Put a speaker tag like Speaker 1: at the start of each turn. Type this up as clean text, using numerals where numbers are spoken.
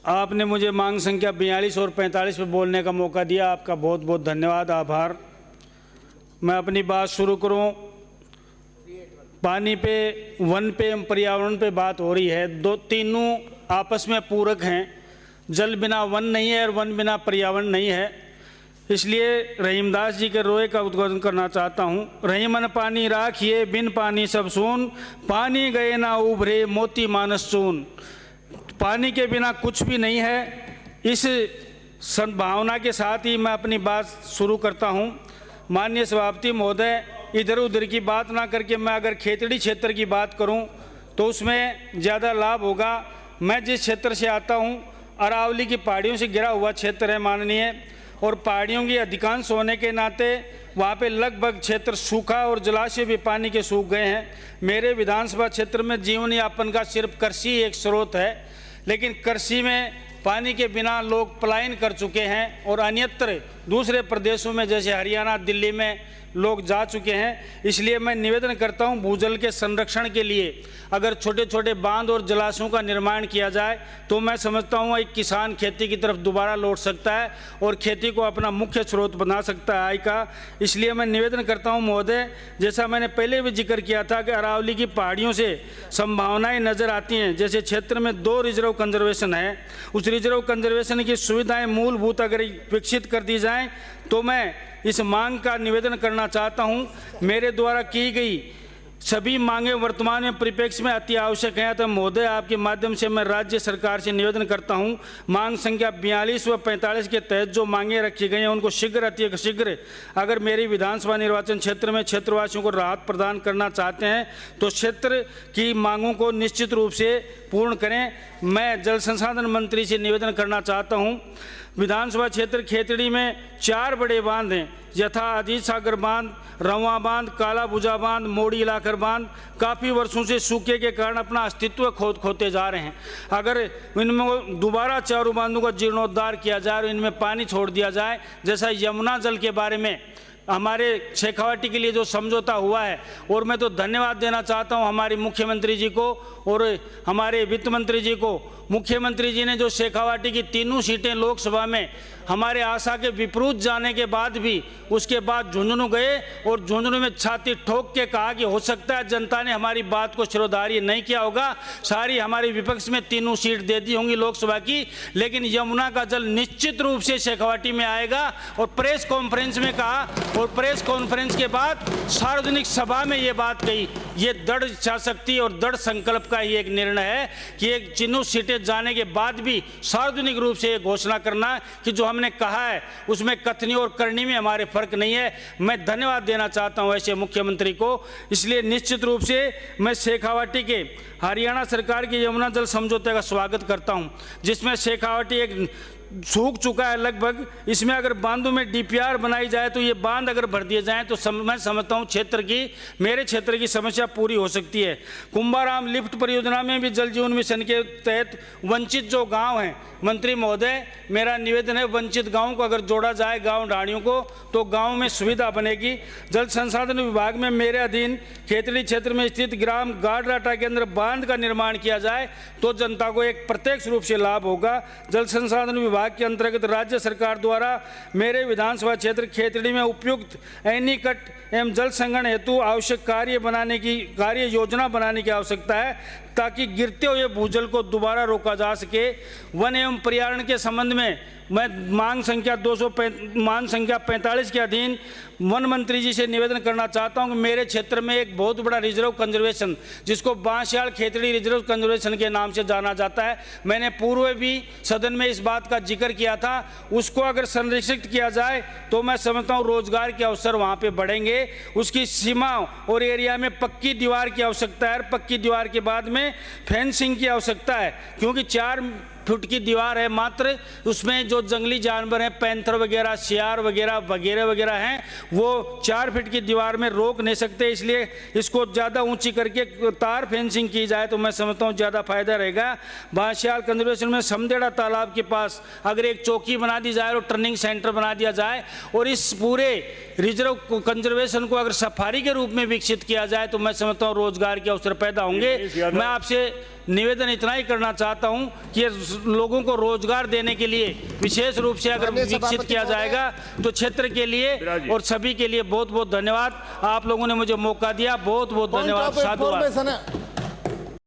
Speaker 1: आपने मुझे मांग संख्या 42 और 45 पे बोलने का मौका दिया, आपका बहुत बहुत धन्यवाद, आभार। मैं अपनी बात शुरू करूं। पानी पे, वन पे, पर्यावरण पे बात हो रही है। तीनों आपस में पूरक हैं। जल बिना वन नहीं है और वन बिना पर्यावरण नहीं है। इसलिए रहीमदास जी के रोए का उद्घाटन करना चाहता हूँ। रहीमन पानी राखिए, बिन पानी सब सून, पानी गए ना उभरे, मोती मानस चून। पानी के बिना कुछ भी नहीं है। इस संभावना के साथ ही मैं अपनी बात शुरू करता हूँ। माननीय सभापति महोदय, इधर उधर की बात ना करके मैं अगर खेतड़ी क्षेत्र की बात करूं तो उसमें ज़्यादा लाभ होगा। मैं जिस क्षेत्र से आता हूं, अरावली की पहाड़ियों से घिरा हुआ क्षेत्र है माननीय, और पहाड़ियों की अधिकांश होने के नाते वहाँ पे लगभग क्षेत्र सूखा और जलाशय भी पानी के सूख गए हैं। मेरे विधानसभा क्षेत्र में जीवन यापन का सिर्फ कृषि एक स्रोत है, लेकिन कृषि में पानी के बिना लोग पलायन कर चुके हैं और अन्यत्र दूसरे प्रदेशों में जैसे हरियाणा, दिल्ली में लोग जा चुके हैं। इसलिए मैं निवेदन करता हूं, भूजल के संरक्षण के लिए अगर छोटे छोटे बांध और जलाशयों का निर्माण किया जाए तो मैं समझता हूं एक किसान खेती की तरफ दोबारा लौट सकता है और खेती को अपना मुख्य स्रोत बना सकता है आय का। इसलिए मैं निवेदन करता हूं महोदय, जैसा मैंने पहले भी जिक्र किया था कि अरावली की पहाड़ियों से संभावनाएं नज़र आती हैं। जैसे क्षेत्र में 2 रिजर्व कंजर्वेशन है, उस रिजर्व कंजर्वेशन की सुविधाएँ मूलभूत अगर विकसित कर दी जाएँ तो मैं इस मांग का निवेदन करना चाहता हूं। मेरे द्वारा की गई सभी मांगें वर्तमान में परिप्रेक्ष्य में अति आवश्यक हैं। तो महोदय, आपके माध्यम से मैं राज्य सरकार से निवेदन करता हूं, मांग संख्या 42 व 45 के तहत जो मांगें रखी गई हैं उनको शीघ्र अति शीघ्र अगर मेरी विधानसभा निर्वाचन क्षेत्र में क्षेत्रवासियों को राहत प्रदान करना चाहते हैं तो क्षेत्र की मांगों को निश्चित रूप से पूर्ण करें। मैं जल संसाधन मंत्री से निवेदन करना चाहता हूँ। विधानसभा क्षेत्र खेतड़ी में 4 बड़े बांध हैं, यथा अजीत सागर बांध, रवा बांध, काला भुजा बांध, मोड़ी इलाकर बांध काफ़ी वर्षों से सूखे के कारण अपना अस्तित्व खोते जा रहे हैं। अगर इनमें दोबारा चारों बांधों का जीर्णोद्धार किया जाए और इनमें पानी छोड़ दिया जाए, जैसा यमुना जल के बारे में हमारे शेखावाटी के लिए जो समझौता हुआ है, और मैं तो धन्यवाद देना चाहता हूं हमारे मुख्यमंत्री जी को और हमारे वित्त मंत्री जी को। मुख्यमंत्री जी ने जो शेखावाटी की 3 सीटें लोकसभा में हमारे आशा के विपरीत जाने के बाद भी उसके बाद झुंझुनू गए और झुंझुनू में छाती ठोक के कहा कि हो सकता है जनता ने हमारी बात को शिरोधार्य नहीं किया होगा, सारी हमारे विपक्ष में 3 सीट दे दी होंगी लोकसभा की, लेकिन यमुना का जल निश्चित रूप से शेखावाटी में आएगा। और प्रेस कॉन्फ्रेंस में कहा और प्रेस कॉन्फ्रेंस के बाद सार्वजनिक सभा में ये बात कही। ये दृढ़ इच्छा शक्ति और दृढ़ संकल्प का ही एक निर्णय है कि एक चिन्ह सीटें जाने के बाद भी सार्वजनिक रूप से ये घोषणा करना कि जो हमने कहा है उसमें कथनी और करनी में हमारे फर्क नहीं है। मैं धन्यवाद देना चाहता हूं ऐसे मुख्यमंत्री को। इसलिए निश्चित रूप से मैं शेखावाटी के हरियाणा सरकार के यमुना जल समझौते का स्वागत करता हूं, जिसमें शेखावाटी एक सूख चुका है लगभग। इसमें अगर बांधों में डीपीआर बनाई जाए तो ये बांध अगर भर दिए जाएं तो मैं समझता हूँ मेरे क्षेत्र की समस्या पूरी हो सकती है। कुंभाराम लिफ्ट परियोजना में भी जल जीवन मिशन के तहत वंचित जो गांव हैं, मंत्री महोदय मेरा निवेदन है वंचित गाँव को अगर जोड़ा जाए गाँव ढाणियों को तो गाँव में सुविधा बनेगी। जल संसाधन विभाग में मेरे अधीन खेतड़ी क्षेत्र में स्थित ग्राम गाडराटा के अंदर बांध का निर्माण किया जाए तो जनता को एक प्रत्यक्ष रूप से लाभ होगा। जल संसाधन विभाग के अंतर्गत राज्य सरकार द्वारा मेरे विधानसभा क्षेत्र खेतड़ी में उपयुक्त एनीकट एवं जल संग्रहण हेतु आवश्यक कार्य योजना बनाने की आवश्यकता है, ताकि गिरते हुए भूजल को दोबारा रोका जा सके। वन एवं पर्यावरण के संबंध में मैं मांग संख्या 45 के अधीन वन मंत्री जी से निवेदन करना चाहता हूं कि मेरे क्षेत्र में एक बहुत बड़ा रिजर्व कंजर्वेशन जिसको बांसयाल खेतड़ी रिजर्व कंजर्वेशन के नाम से जाना जाता है, मैंने पूर्व भी सदन में इस बात का जिक्र किया था, उसको अगर संरक्षित किया जाए तो मैं समझता हूं रोजगार के अवसर वहां पे बढ़ेंगे। उसकी सीमा और एरिया में पक्की दीवार की आवश्यकता है, पक्की दीवार के बाद में फेंसिंग की आवश्यकता है, क्योंकि 4 फुट की दीवार है मात्र, उसमें जो जंगली जानवर हैं पैंथर वगैरह, सियार वगैरह हैं, वो 4 फीट की दीवार में रोक नहीं सकते। इसलिए इसको ज़्यादा ऊंची करके तार फेंसिंग की जाए तो मैं समझता हूँ ज़्यादा फायदा रहेगा। बांसयाल कंजर्वेशन में समदेड़ा तालाब के पास अगर एक चौकी बना दी जाए और टर्निंग सेंटर बना दिया जाए और इस पूरे रिजर्व कंजर्वेशन को अगर सफारी के रूप में विकसित किया जाए तो मैं समझता हूँ रोजगार के अवसर पैदा होंगे। मैं आपसे निवेदन इतना ही करना चाहता हूं कि ये लोगों को रोजगार देने के लिए विशेष रूप से अगर
Speaker 2: माननीय
Speaker 1: विकसित
Speaker 2: सभापति
Speaker 1: किया
Speaker 2: महोदय।
Speaker 1: जाएगा तो क्षेत्र के लिए और सभी के लिए बहुत बहुत धन्यवाद। आप लोगों ने मुझे मौका दिया, बहुत बहुत
Speaker 2: पॉइंट
Speaker 1: धन्यवाद,
Speaker 2: ऑफ
Speaker 1: साधुवाद।
Speaker 2: इंफॉर्मेशन है।